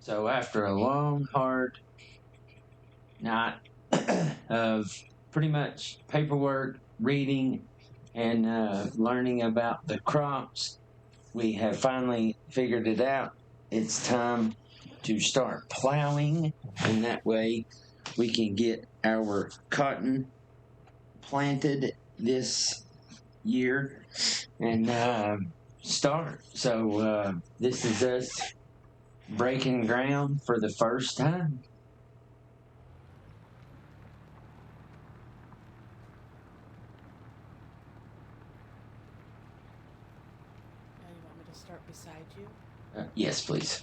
So after a long, hard night of pretty much paperwork, reading, and learning about the crops, we have finally figured it out. It's time to start plowing, and that way we can get our cotton planted this year and start. So this is us breaking ground for the first time. Now you want me to start beside you? Yes, please.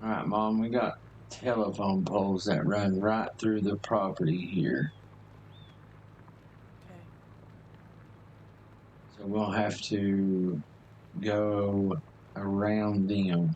All right, Mom, we got telephone poles that run right through the property here. Okay. So we'll have to go around them.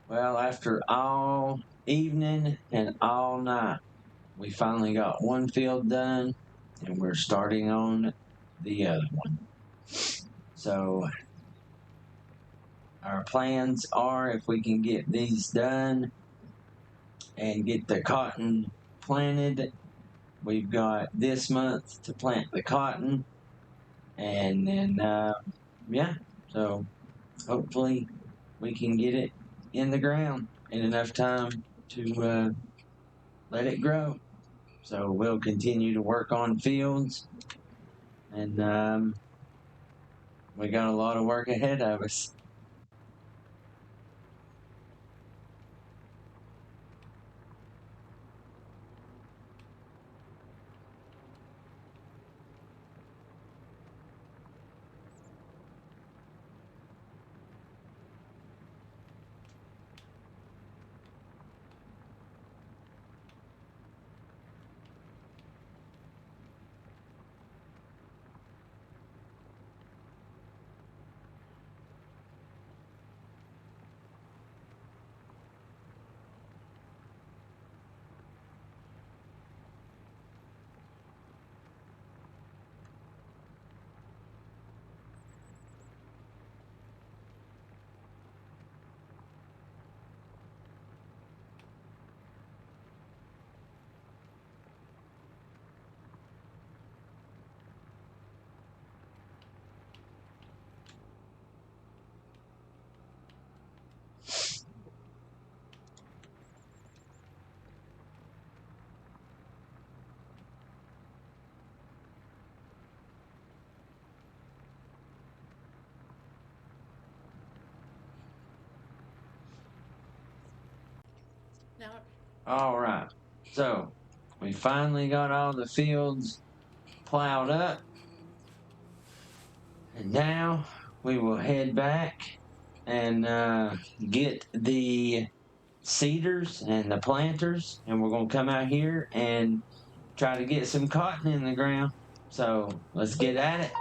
Well, after all evening and all night, we finally got one field done and we're starting on the other one. So our plans are if we can get these done and get the cotton planted, we've got this month to plant the cotton and then yeah, so hopefully we can get it in the ground in enough time to let it grow. So we'll continue to work on fields, and we got a lot of work ahead of us. out. All right. So we finally got all the fields plowed up. And now we will head back and get the seeders and the planters, and we're going to come out here and try to get some cotton in the ground. So let's get at it.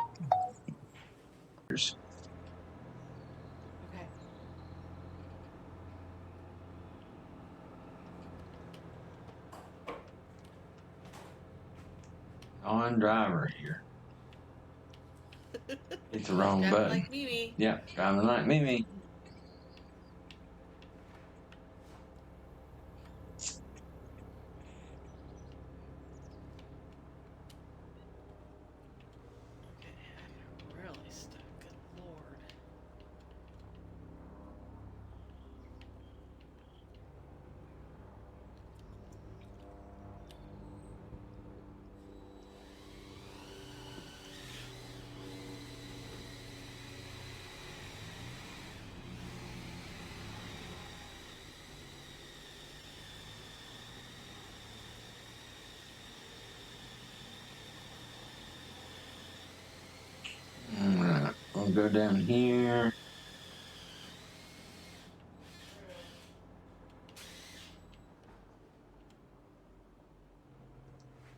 Okay. On driver here. It's the wrong Driving button. like Mimi. Yep, driving like Mimi. Okay, I'm really stuck. Good lord. All right, we'll go down here.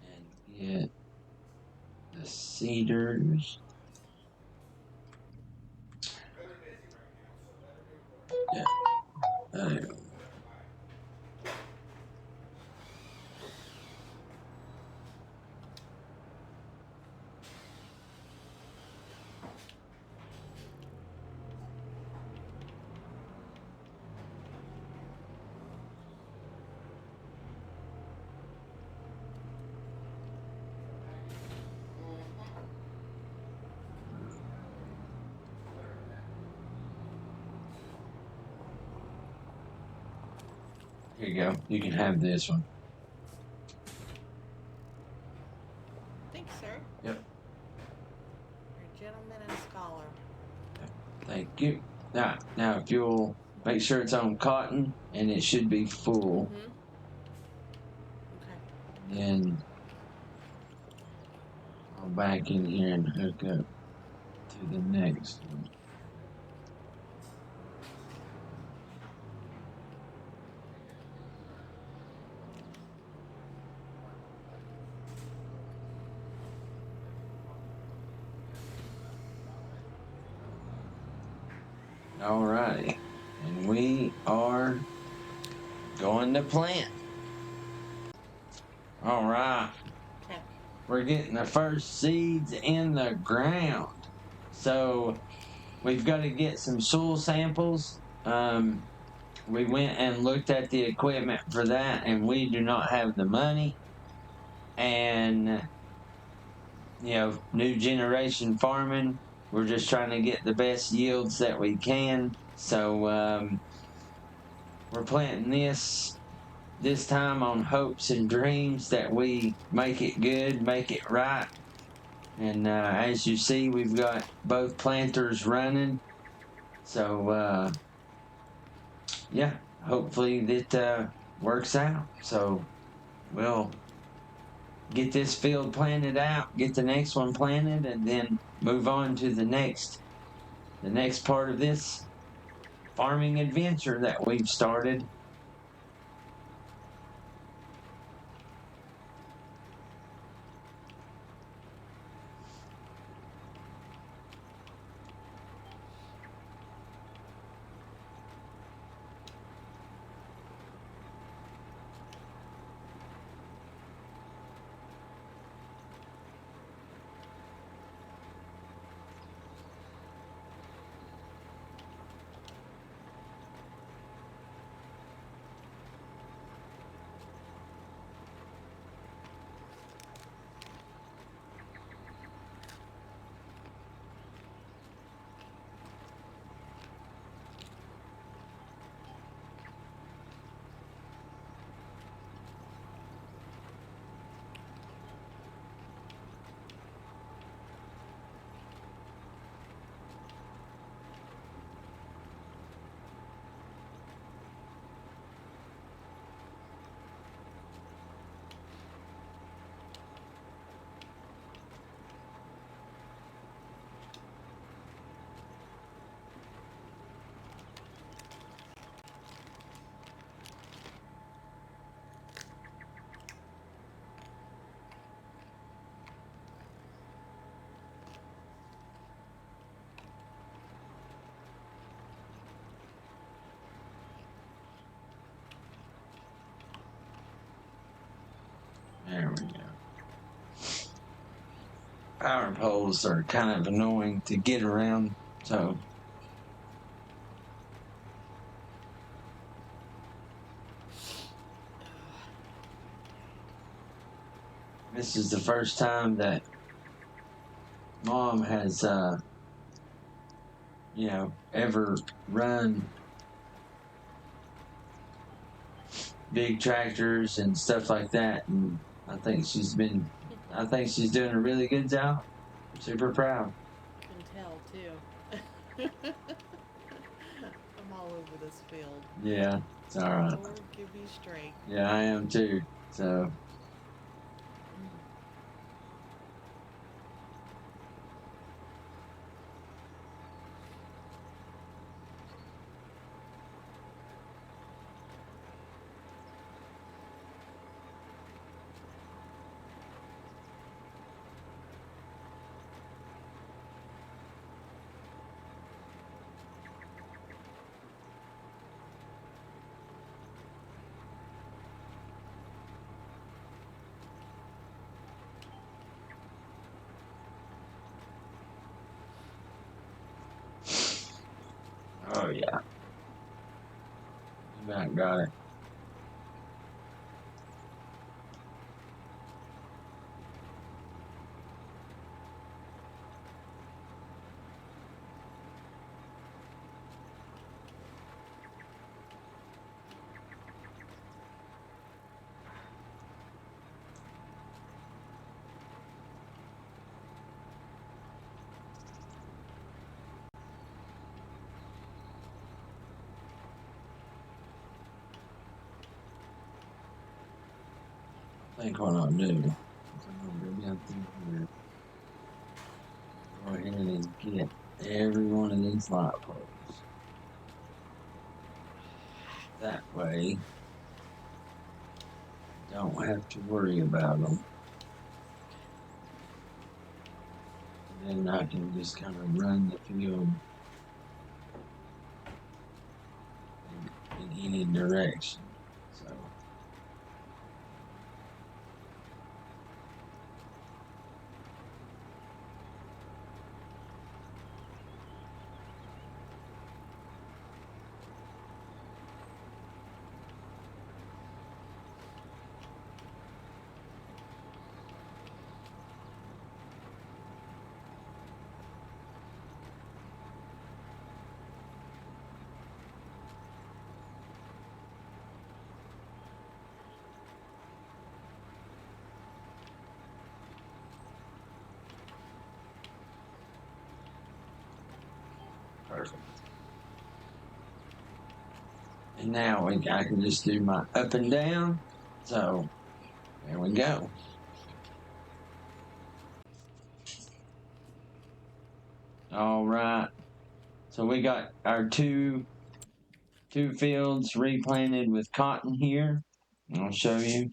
And get the cedars. Yeah. Here you go. You can have this one. Thanks, sir. Yep. You're a gentleman and a scholar. Thank you. Now if you'll make sure it's on cotton and it should be full, Mm-hmm. Okay. then I'll back in here and hook up to the next one. Alrighty. And we are going to plant. Alright. Okay. We're getting the first seeds in the ground. So we've got to get some soil samples. We went and looked at the equipment for that, and we do not have the money. And, new generation farming, we're just trying to get the best yields that we can. So we're planting this time on hopes and dreams that we make it good, make it right. And as you see, we've got both planters running. So yeah, hopefully that works out. So we'll get this field planted out, get the next one planted, and then move on to the next part of this farming adventure that we've started. Power poles are kind of annoying to get around, so this is the first time that Mom has, ever run big tractors and stuff like that, and I think she's doing a really good job. I'm super proud. Can tell too. I'm all over this field. Yeah, it's all right. Lord, give me strength. Yeah, I am too. So. Oh yeah. You about got it. I think what I'll do is I'm gonna go down through here. Go ahead and get every one of these light poles. That way, don't have to worry about them. And then I can just kind of run the field in any direction. So. Perfect. And now I can just do my up and down. So there we go. All right. So we got our two fields replanted with cotton here. I'll show you.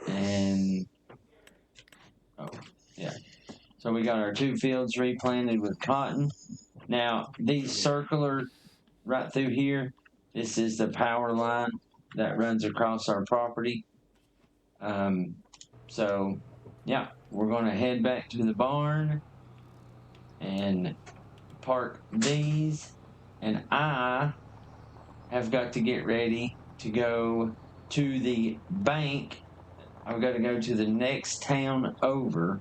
And yeah. So we got our two fields replanted with cotton. Now these circular right through here, this is the power line that runs across our property. So yeah, we're going to head back to the barn and park these, and I have got to get ready to go to the bank. I've got to go to the next town over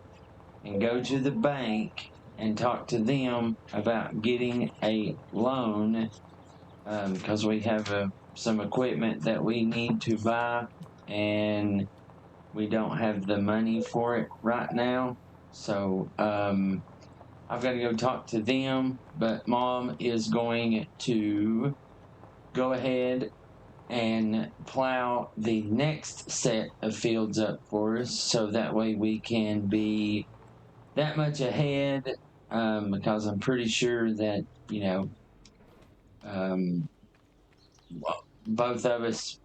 and go to the bank and talk to them about getting a loan because we have some equipment that we need to buy and we don't have the money for it right now. So I've got to go talk to them, but Mom is going to go ahead and plow the next set of fields up for us so that way we can be that much ahead because I'm pretty sure that, both of us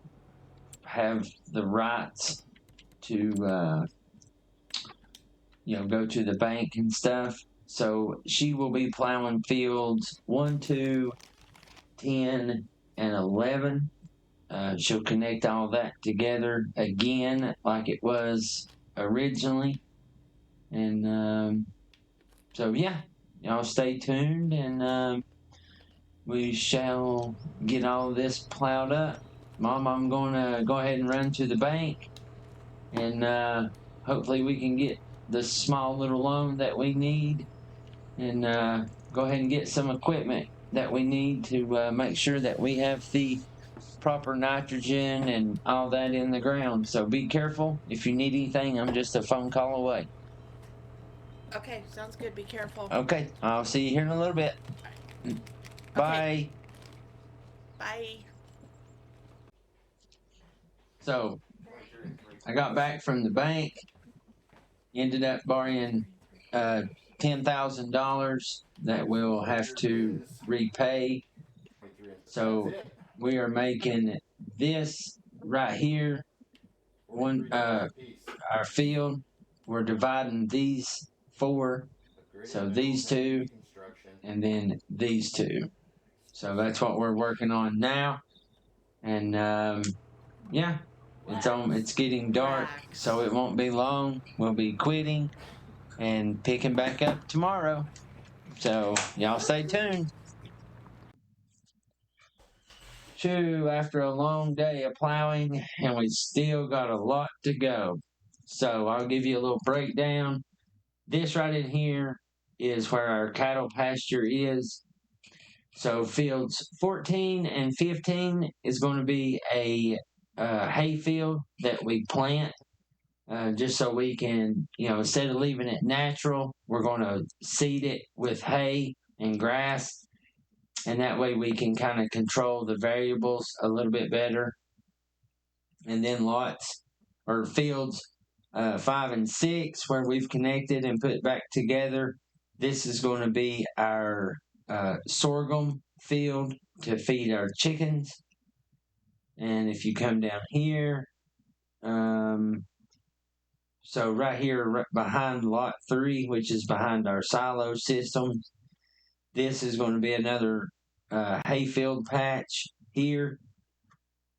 have the rights to, go to the bank and stuff. So she will be plowing fields 1, 2, 10, and 11. she'll connect all that together again like it was originally. And so, yeah, y'all stay tuned, and we shall get all this plowed up. Mom, I'm going to go ahead and run to the bank, and hopefully we can get the small little loan that we need, and go ahead and get some equipment that we need to make sure that we have the proper nitrogen and all that in the ground. So be careful. If you need anything, I'm just a phone call away. Okay, sounds good. Be careful. Okay, I'll see you here in a little bit. Okay, Bye. bye. So I got back from the bank, ended up borrowing $10,000 that we'll have to repay. So we are making this right here one our field. We're dividing these four, so these two and then these two. So that's what we're working on now. And yeah, it's getting dark, Relax. so it won't be long. We'll be quitting and picking back up tomorrow. So y'all stay tuned. Chew, after a long day of plowing, and we still got a lot to go. So I'll give you a little breakdown. This right in here is where our cattle pasture is. So fields 14 and 15 is going to be a hay field that we plant, just so we can, instead of leaving it natural, we're going to seed it with hay and grass, and that way we can kind of control the variables a little bit better. And then lots or fields 5 and 6, where we've connected and put back together. This is going to be our sorghum field to feed our chickens. And if you come down here, so right here, right behind lot 3, which is behind our silo system, this is going to be another hayfield patch here.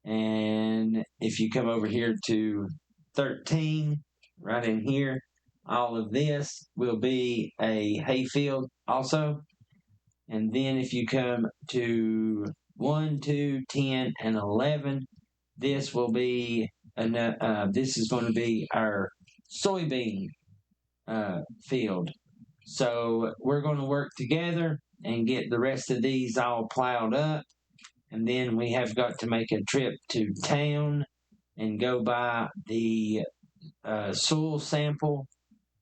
And if you come over here to 13, right in here, all of this will be a hayfield also. And then if you come to 1, 2, 10, and 11, this will be this is going to be our soybean field. So we're going to work together and get the rest of these all plowed up. And then we have got to make a trip to town and go by the soil sample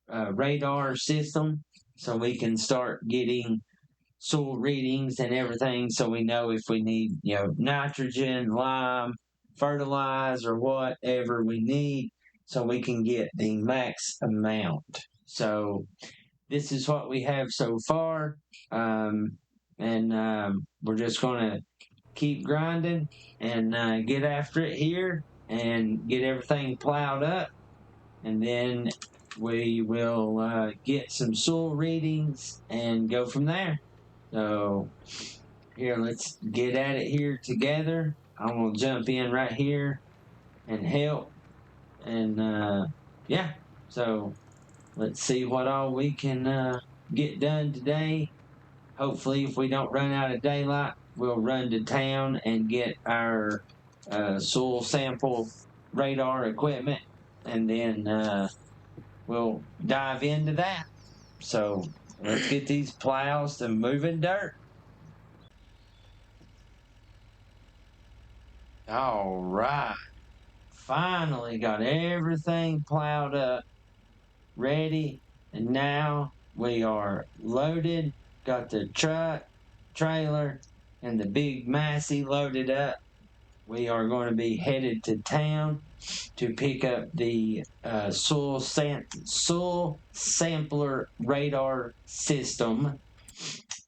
radar system, so we can start getting soil readings and everything, so we know if we need, nitrogen, lime, fertilizer, whatever we need, so we can get the max amount. So this is what we have so far, and we're just going to keep grinding and get after it here and get everything plowed up, and then we will get some soil readings and go from there. So here, let's get at it here together. I'm going to jump in right here and help, and yeah, so let's see what all we can get done today. Hopefully, if we don't run out of daylight, we'll run to town and get our soil sample radar equipment, and then we'll dive into that. So let's get these plows to moving dirt. All right. Finally got everything plowed up, ready, and now we are loaded. Got the truck, trailer, and the big Massey loaded up. We are going to be headed to town to pick up the soil sampler radar system.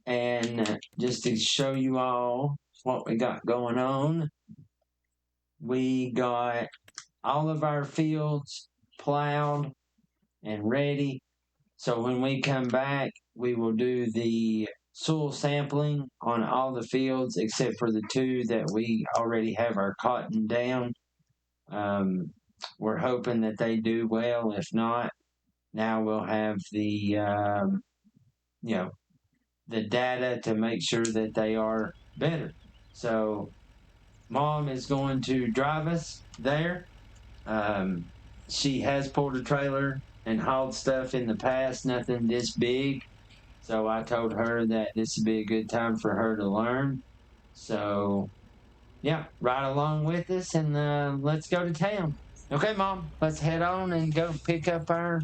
And just to show you all what we got going on, we got all of our fields plowed and ready. So when we come back, we will do the soil sampling on all the fields except for the two that we already have our cotton down. Um, we're hoping that they do well. If not, now we'll have you know the data to make sure that they are better. So mom is going to drive us there. Um, she has pulled a trailer and hauled stuff in the past, nothing this big. So I told her that this would be a good time for her to learn. So yeah, ride along with us and let's go to town. Okay, mom, let's head on and go pick up our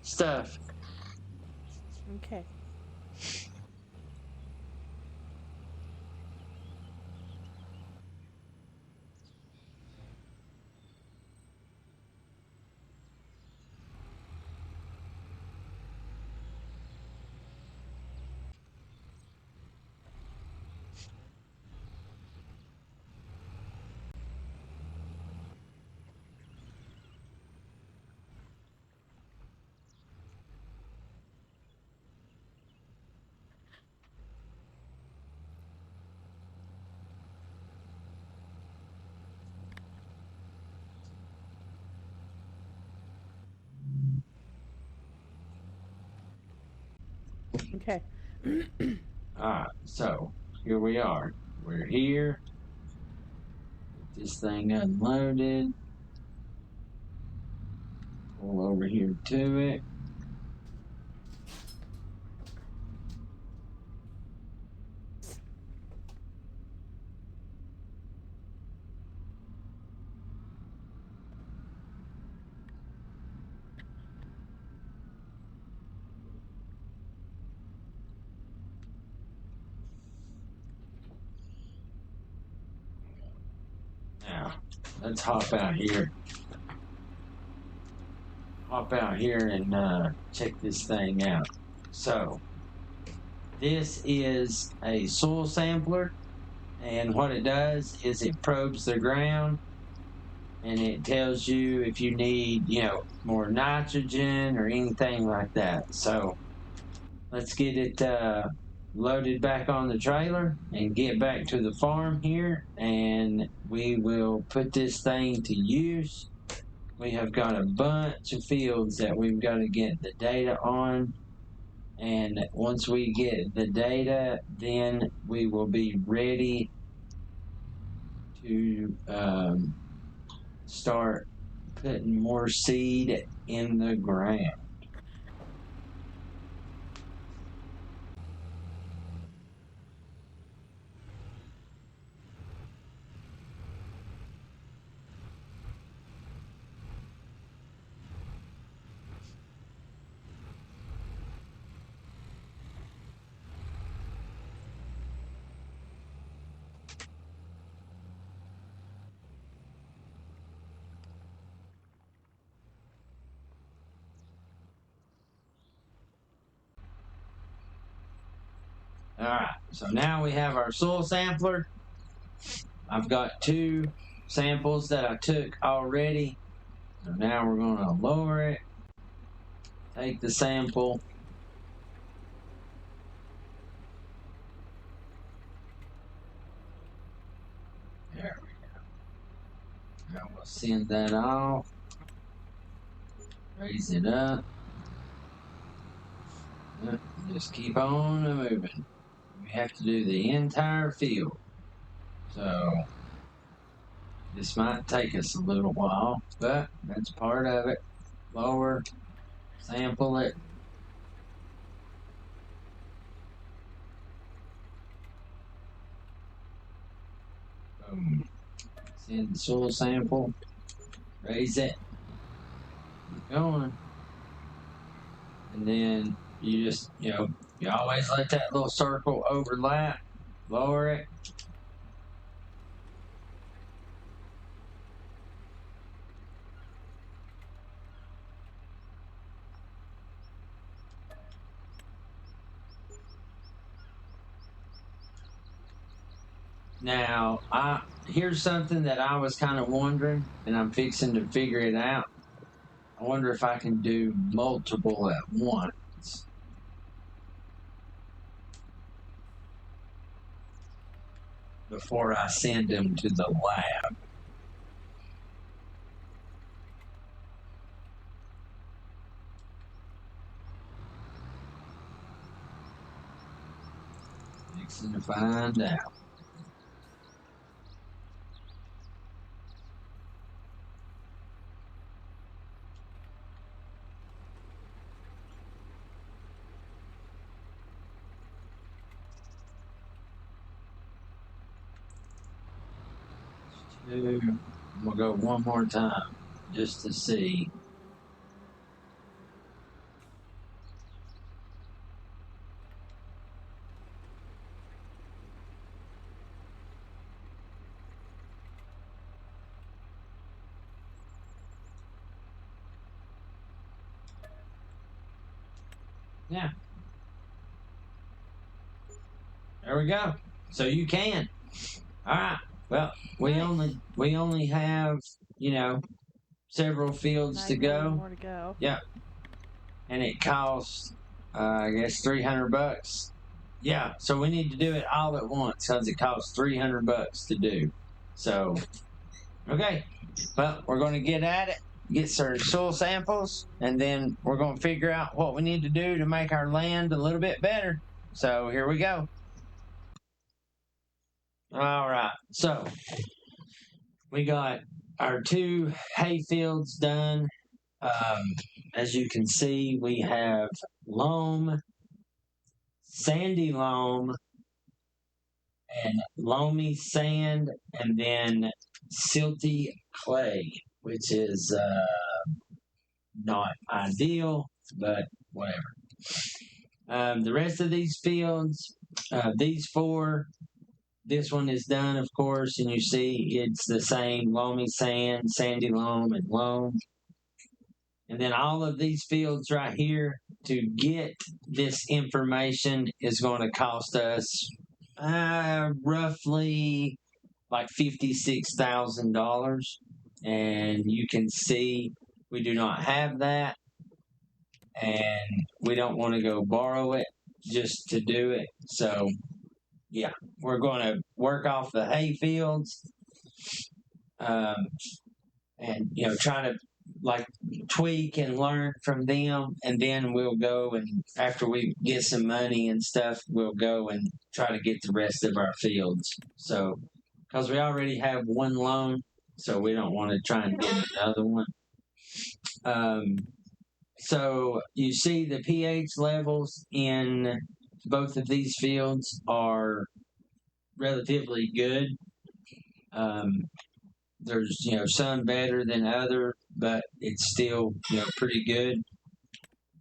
stuff. Okay. Okay. All right, so here we are. We're here. Get this thing unloaded. Pull over here to it. Now, let's hop out here. Hop out here and check this thing out. So, this is a soil sampler, and what it does is it probes the ground and it tells you if you need, more nitrogen or anything like that. So, let's get it loaded back on the trailer and get back to the farm here, and we will put this thing to use. We have got a bunch of fields that we've got to get the data on, and once we get the data, then we will be ready to start putting more seed in the ground. All right, so now we have our soil sampler. I've got two samples that I took already. So now we're going to lower it, take the sample. There we go. Now we'll send that off. Raise it up. Just keep on moving. We have to do the entire field. So this might take us a little while, but that's part of it. Lower, sample it. Boom. Send the soil sample. Raise it. Keep going. And then you just, you always let that little circle overlap. Lower it. Now, here's something that I was kind of wondering, and I'm fixing to figure it out. I wonder if I can do multiple at once. before I send them to the lab. Fixing to find out. I'm gonna go one more time just to see. Yeah. There we go. So you can. All right. Well, Nice. we only have, you know, several fields to 9 million go. more to go. Yep. And it costs, I guess, $300. Yeah. So we need to do it all at once because it costs $300 to do. So, okay. Well, we're going to get at it, get some soil samples, and then we're going to figure out what we need to do to make our land a little bit better. So here we go. All right. So we got our 2 hay fields done. As you can see, we have loam, sandy loam, and loamy sand, and then silty clay, which is not ideal, but whatever. The rest of these fields, these 4, this one is done, of course, and you see it's the same loamy sand, sandy loam, and loam. And then all of these fields right here, to get this information is going to cost us roughly like $56,000. And you can see we do not have that. And we don't want to go borrow it just to do it. So, yeah, we're going to work off the hay fields. And try to like tweak and learn from them, and then we'll go, and after we get some money and stuff, we'll go and try to get the rest of our fields. So because we already have one loan, so we don't want to try and get another one. So you see the pH levels in both of these fields are relatively good. There's some better than other, but it's still pretty good.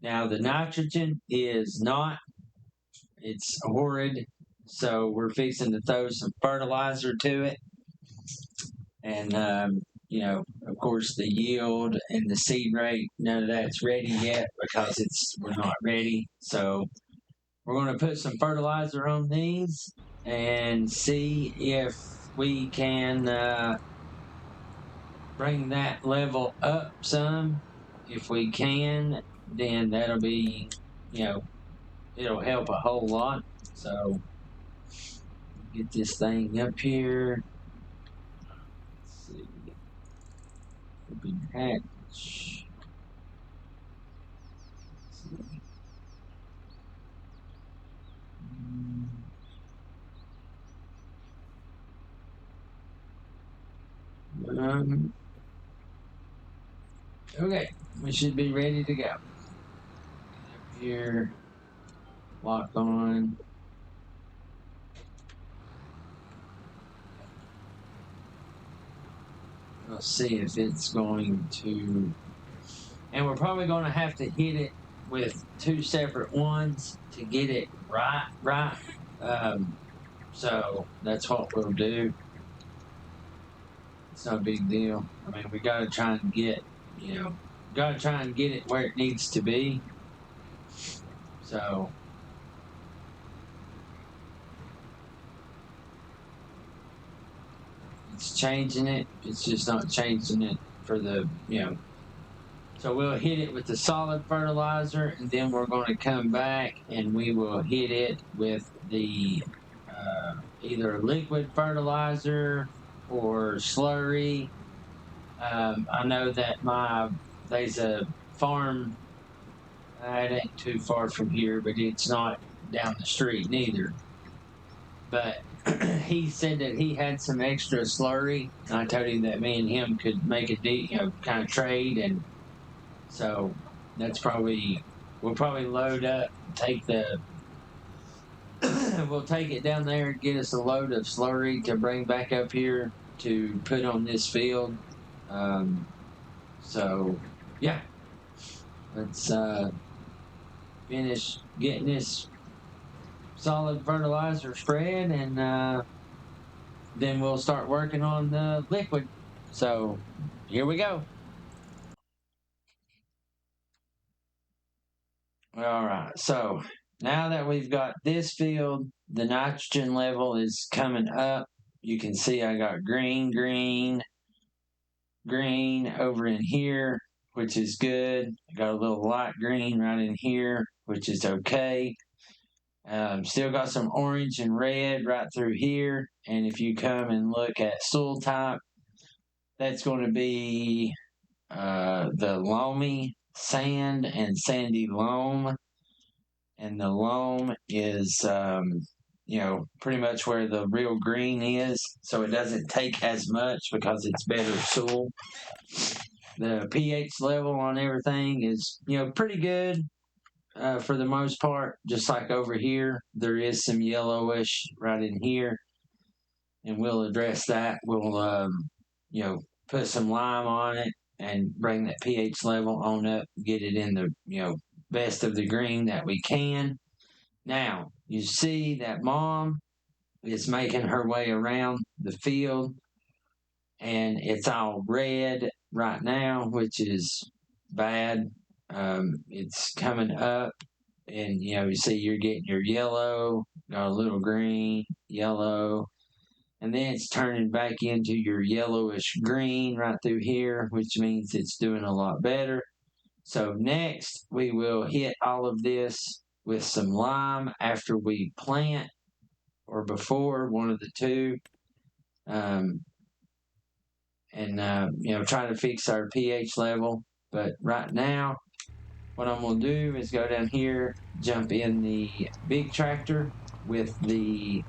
Now the nitrogen is not. It's horrid. So we're fixing to throw some fertilizer to it, and of course the yield and the seed rate, none of that's ready yet because we're not ready. So we're going to put some fertilizer on these and see if we can bring that level up some. If we can, then that'll be, it'll help a whole lot. So get this thing up here. Let's see. Open hatch. Okay, we should be ready to go. Up here, lock on. Let's see if it's going to, and we're probably going to have to hit it with 2 separate ones to get it right. So that's what we'll do. It's no big deal. I mean, we got to try and get, it where it needs to be. So it's changing it. It's just not changing it for the, So we'll hit it with the solid fertilizer, and then we're going to come back and we will hit it with the either liquid fertilizer or slurry. I know that there's a farm. It ain't too far from here, but it's not down the street neither. But he said that he had some extra slurry. I told him that me and him could make a kind of trade, and so that's probably we'll probably load up, take the we'll take it down there and get us a load of slurry to bring back up here to put on this field. Um, so yeah, let's finish getting this solid fertilizer spread, and then we'll start working on the liquid. So here we go. All right. So now that we've got this field, the nitrogen level is coming up. You can see I got green, green, green over in here, which is good. I got a little light green right in here, which is okay. Still got some orange and red right through here. And if you come and look at soil type, that's going to be the loamy sand and sandy loam. And the loam is, pretty much where the real green is. So it doesn't take as much because it's better soil. The pH level on everything is, pretty good for the most part. Just like over here, there is some yellowish right in here, and we'll address that. We'll, put some lime on it and bring that pH level on up, get it in the, best of the green that we can. Now, you see that mom is making her way around the field, and it's all red right now, which is bad. It's coming up, and you see you're getting your yellow, got a little green, yellow, and then it's turning back into your yellowish green right through here, which means it's doing a lot better. So next, we will hit all of this with some lime after we plant, or before, one of the two. And try to fix our pH level. But right now, what I'm going to do is go down here, jump in the big tractor with the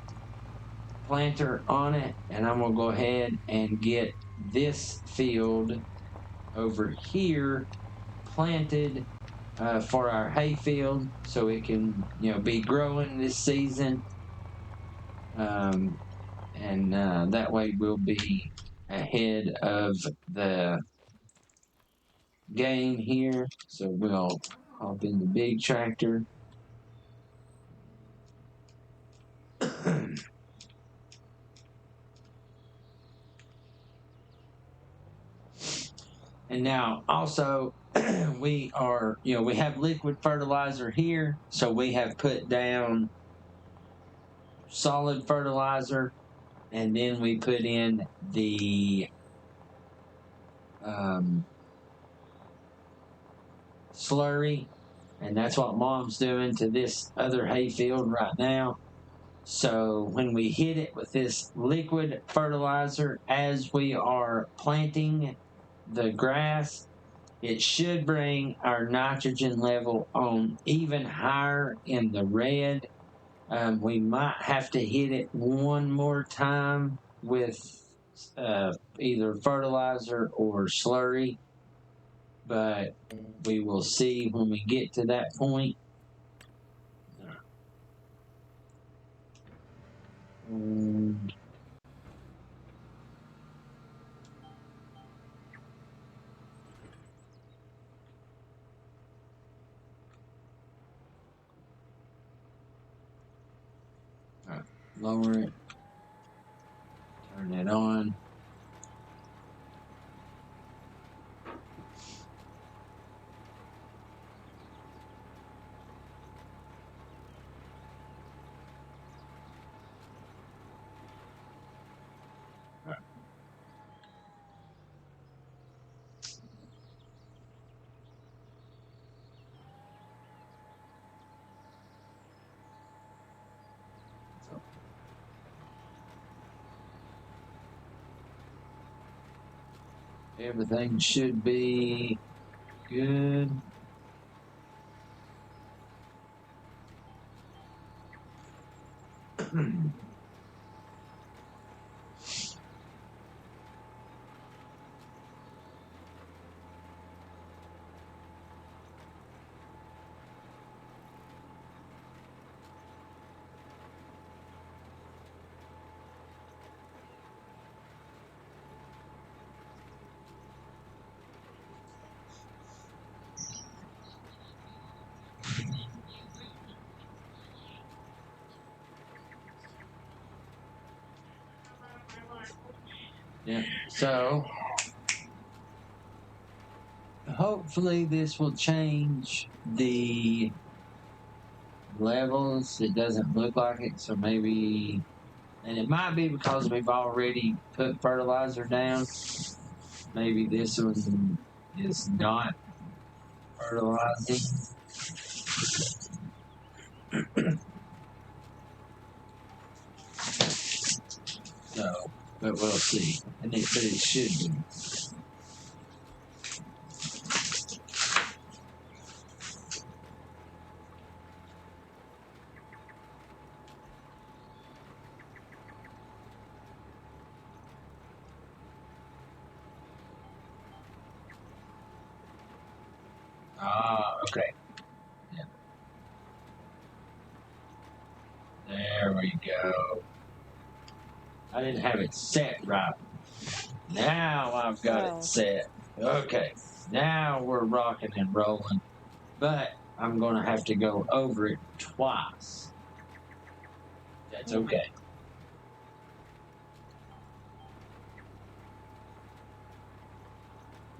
planter on it, and I'm going to go ahead and get this field over here planted for our hay field, so it can be growing this season, and that way we'll be ahead of the game here. So we'll hop in the big tractor. And now also we have liquid fertilizer here, so we have put down solid fertilizer, and then we put in the slurry, and that's what mom's doing to this other hay field right now. So when we hit it with this liquid fertilizer as we are planting the grass, it should bring our nitrogen level on even higher in the red. We might have to hit it one more time with either fertilizer or slurry, but we will see when we get to that point. Lower it, turn it on. Everything should be good. Yeah. So hopefully this will change the levels. It doesn't look like it, so maybe, and it might be because we've already put fertilizer down. Maybe this one is not fertilizing. So, but we'll see. But it should be. Ah, okay. Yeah. There we go. I didn't have it set right. Now I've got it Well, set. Okay. Now we're rocking and rolling. But I'm going to have to go over it twice. That's okay.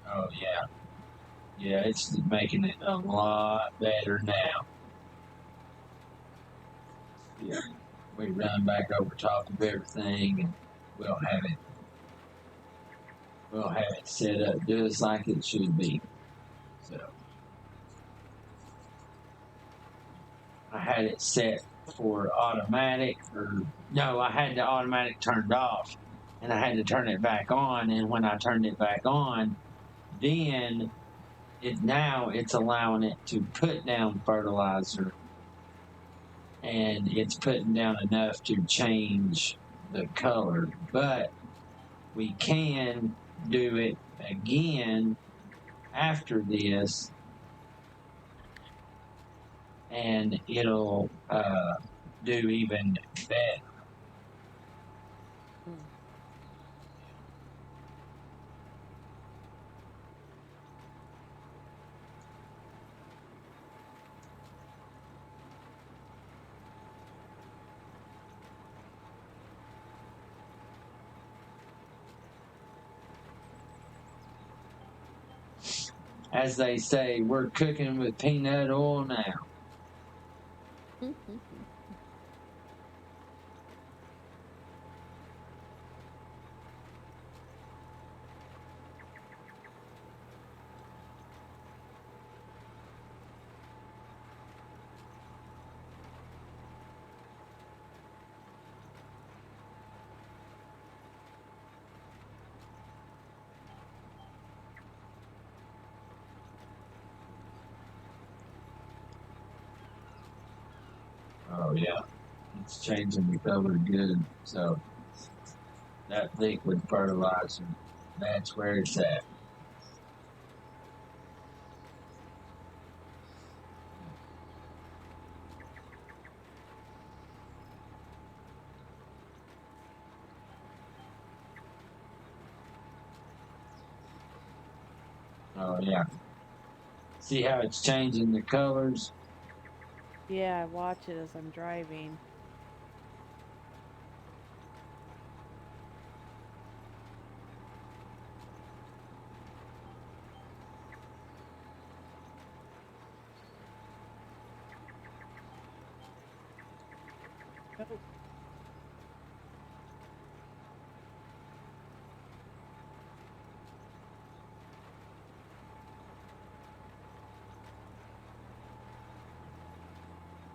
Oh, yeah. Yeah, it's making it a lot better now. Yeah. We run back over top of everything and we'll have it set up just like it should be. So I had it set for automatic, or no, I had the automatic turned off and I had to turn it back on, and when I turned it back on, then it's allowing it to put down fertilizer, and it's putting down enough to change the color. But we can do it again after this, and it'll do even better. mm, As they say, we're cooking with peanut oil now. Oh yeah, it's changing the color good. So that liquid fertilizer, that's where it's at. Oh yeah. See how it's changing the colors? yeah, I watch it as I'm driving.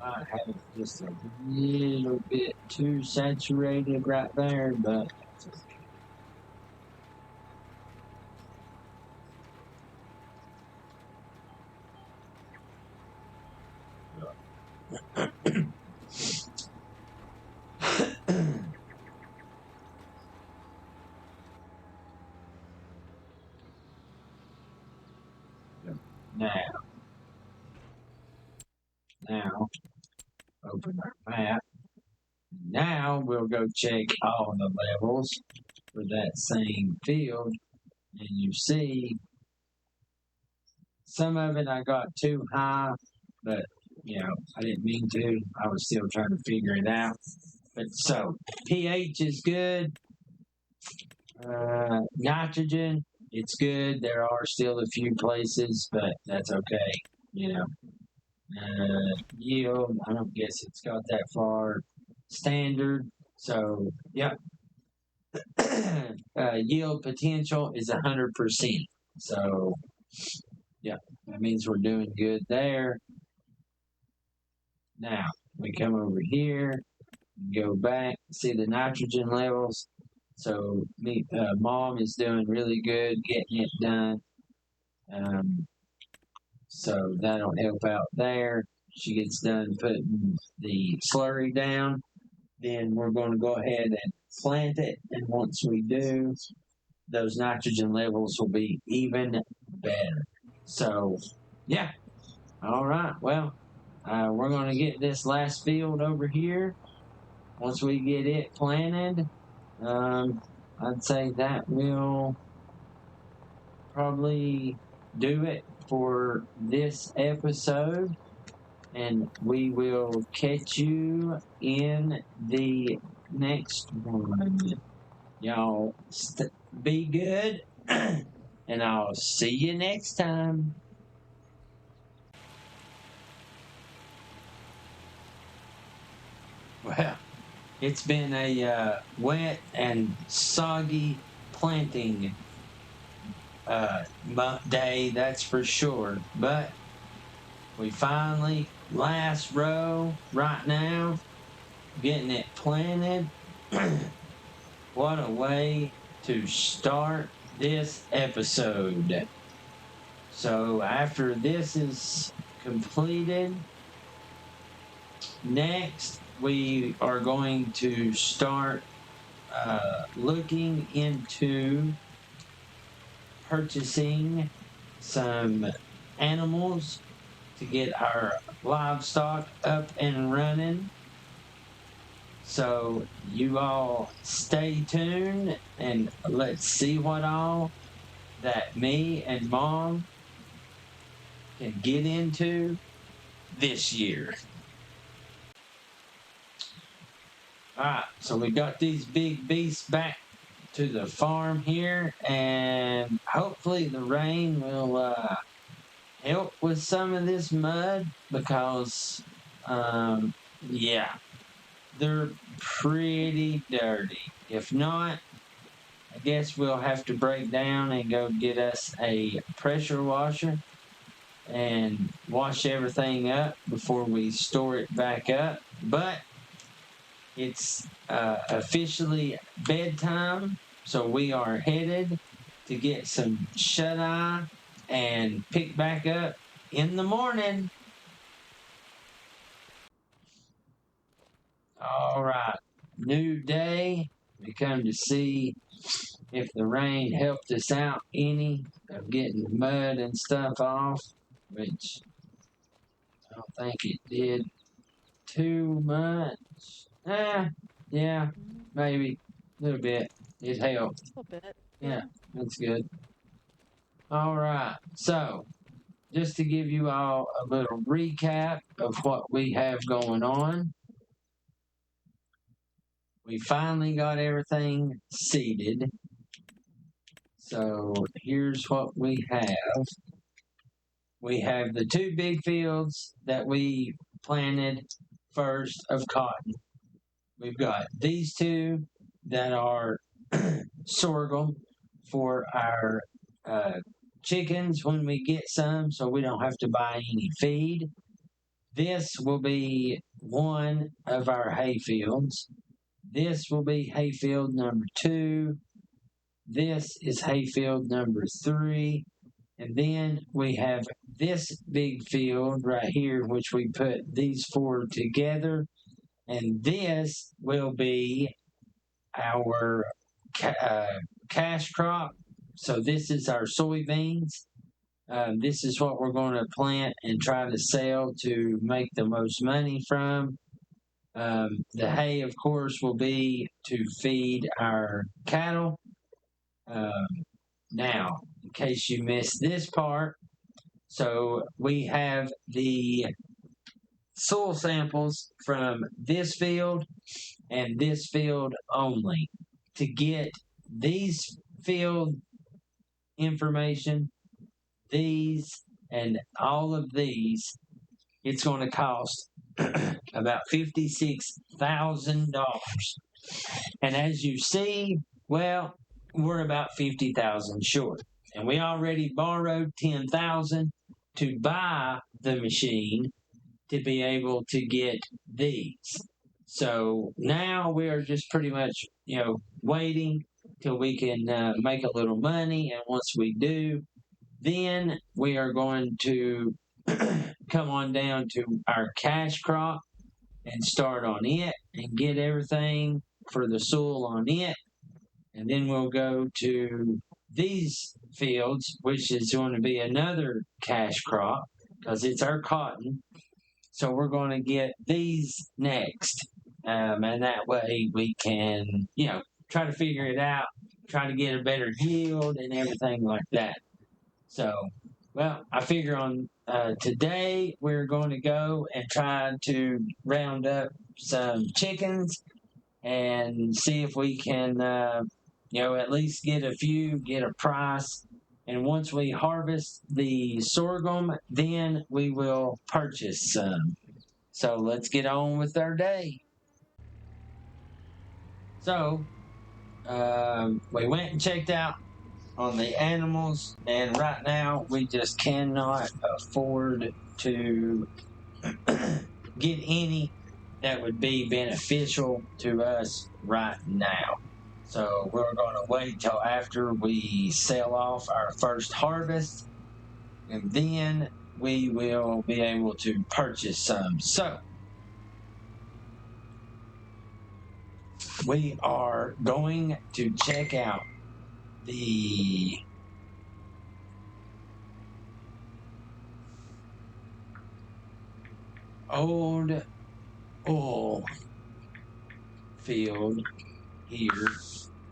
Oh, I have it just a little bit too saturated right there, but Open our map. Now we'll go check all the levels for that same field. And you see, some of it I got too high, but I didn't mean to. I was still trying to figure it out. But so pH is good. Nitrogen, it's good. There are still a few places, but that's okay. Yield, I don't guess it's got that far. Standard, so yeah. Yield potential is 100%. So yeah, that means we're doing good there. Now we come over here, go back, see the nitrogen levels. So mom is doing really good getting it done. So that'll help out there. She gets done putting the slurry down. Then we're going to go ahead and plant it. And once we do, those nitrogen levels will be even better. So, yeah. All right. Well, we're going to get this last field over here. Once we get it planted, I'd say that will probably do it for this episode. And we will catch you in the next one. Y'all be good, and I'll see you next time. Well, it's been a wet and soggy planting day, that's for sure. But we finally, last row right now, getting it planted. What a way to start this episode. So after this is completed, next we are going to start looking into purchasing some animals to get our livestock up and running. So you all stay tuned and let's see what all that me and mom can get into this year. All right, so we got these big beasts back to the farm here, and hopefully the rain will help with some of this mud because, yeah, they're pretty dirty. If not, I guess we'll have to break down and go get us a pressure washer and wash everything up before we store it back up. But it's officially bedtime, so we are headed to get some shut-eye and pick back up in the morning. All right, new day. We come to see if the rain helped us out any of getting the mud and stuff off, which I don't think it did too much. Yeah, maybe a little bit. It helped. A little bit. Yeah, that's good. All right, so just to give you all a little recap of what we have going on, we finally got everything seeded. So here's what we have. We have the two big fields that we planted first of cotton. We've got these two that are sorghum for our chickens when we get some, so we don't have to buy any feed. This will be one of our hay fields. This will be hayfield number 2. This is hayfield number 3. And then we have this big field right here, which we put these 4 together. And this will be our cash crop. So this is our soybeans. This is what we're going to plant and try to sell to make the most money from. The hay, of course, will be to feed our cattle. Now, in case you missed this part, so we have the soil samples from this field and this field only. To get these field information, these and all of these, it's going to cost about $56,000. And as you see, well, we're about 50,000 short. And we already borrowed 10,000 to buy the machine to be able to get these. So now we are just pretty much, waiting till we can make a little money. And once we do, then we are going to come on down to our cash crop and start on it and get everything for the soil on it. And then we'll go to these fields, which is going to be another cash crop because it's our cotton. So we're going to get these next. And that way we can, try to figure it out, try to get a better yield and everything like that. So, well, I figure on today we're going to go and try to round up some chickens and see if we can, at least get a price. And once we harvest the sorghum, then we will purchase some. So let's get on with our day. So we went and checked out on the animals, and right now we just cannot afford to get any that would be beneficial to us right now. So we're going to wait till after we sell off our first harvest, and then we will be able to purchase some. So we are going to check out the old oil field here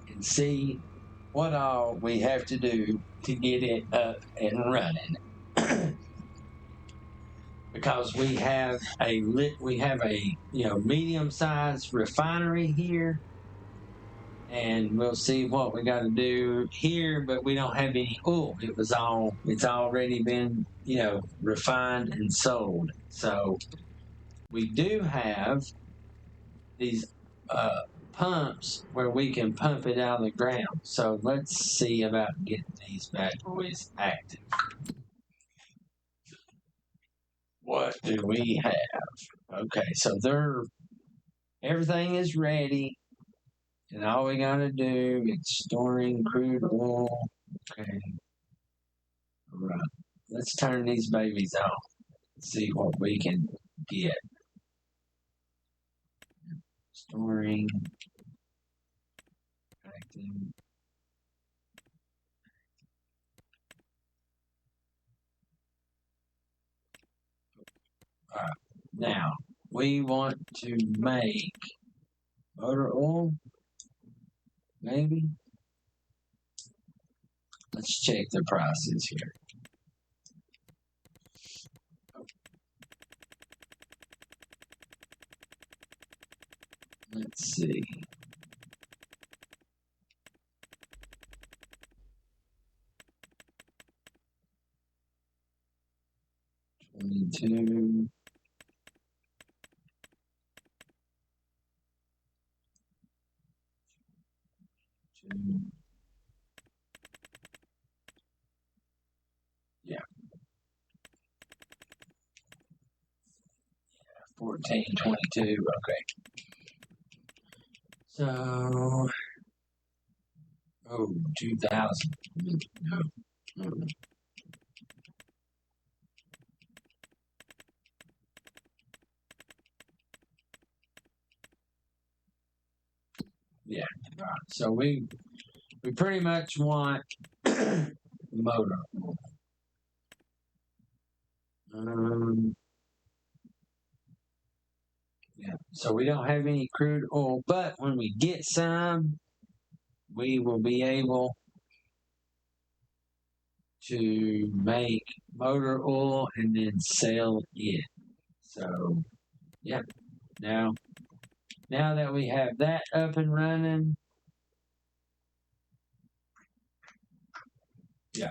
and see what all we have to do to get it up and running. Because we have a medium-sized refinery here, and we'll see what we got to do here. But we don't have any oil. It's already been refined and sold. So we do have these pumps where we can pump it out of the ground. So let's see about getting these bad boys active. What do we have? Okay, so everything is ready, and all we gotta do is storing crude oil. Okay, all right. Let's turn these babies on. See what we can get. Storing, acting. All right. Now we want to make motor oil, maybe. Let's check the prices here. Let's see. 22. Yeah. 1422. Okay. So, 2000. No. Yeah. Right. So we pretty much want motor. Yeah. So we don't have any crude oil, but when we get some, we will be able to make motor oil and then sell it. So, yeah. Now that we have that up and running, yeah.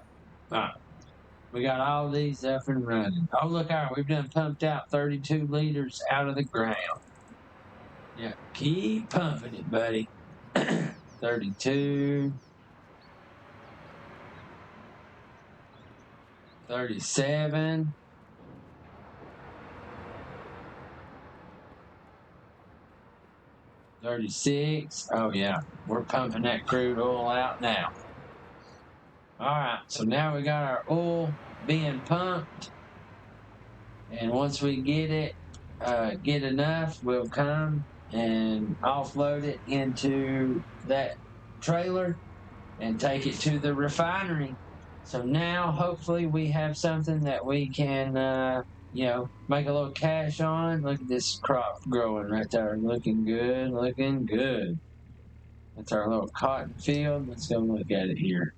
We got all these up and running. Oh, look, we've done pumped out 32 liters out of the ground. Yeah, keep pumping it, buddy. 32, 37, 36. Oh, yeah, we're pumping that crude oil out now. All right, so now we got our oil being pumped. And once we get enough, we'll come and offload it into that trailer and take it to the refinery. So now, hopefully, we have something that we can, make a little cash on. Look at this crop growing right there. Looking good, looking good. That's our little cotton field. Let's go look at it here.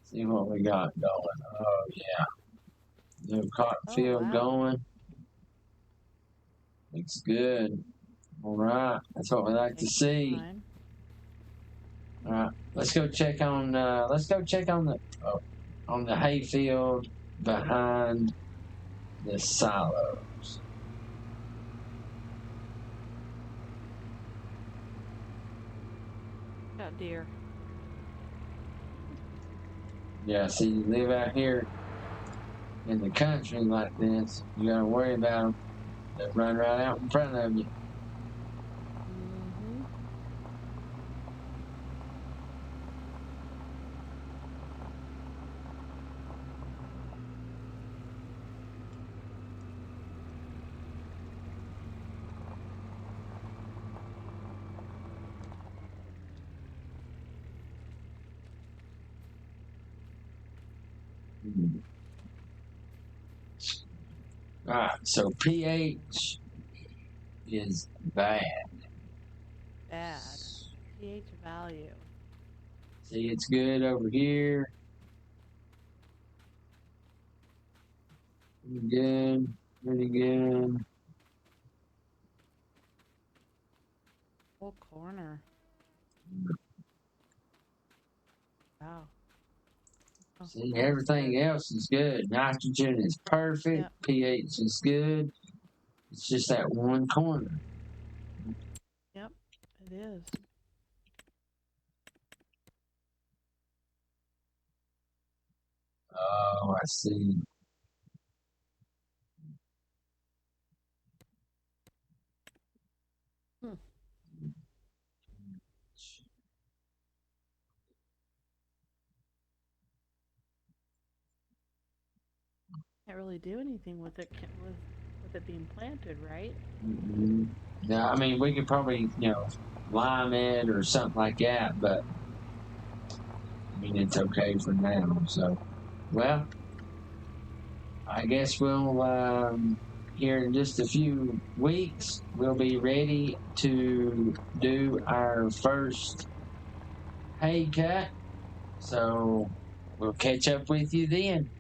See what we got going. Oh, yeah. Little cotton field wow. going. Looks good. All right. That's what we like to see. All right. Let's go check on the hay field behind the silos. Got deer. Yeah, see, you live out here in the country like this, you gotta worry about them. They run right out in front of you. All right, so pH is bad. Bad. pH value. See, it's good over here. Pretty good, pretty good. Whole corner. Wow. Oh, See, everything good. else is good. Nitrogen is perfect. Yep. pH is good. It's just that one corner. Yep, it is. Oh, I see. Can't really do anything with it with it being planted, right? Mm-hmm. Yeah, I mean, we could probably, lime it or something like that, but I mean, it's okay for now. So, well, I guess we'll, here in just a few weeks, we'll be ready to do our first hay cut. So, we'll catch up with you then.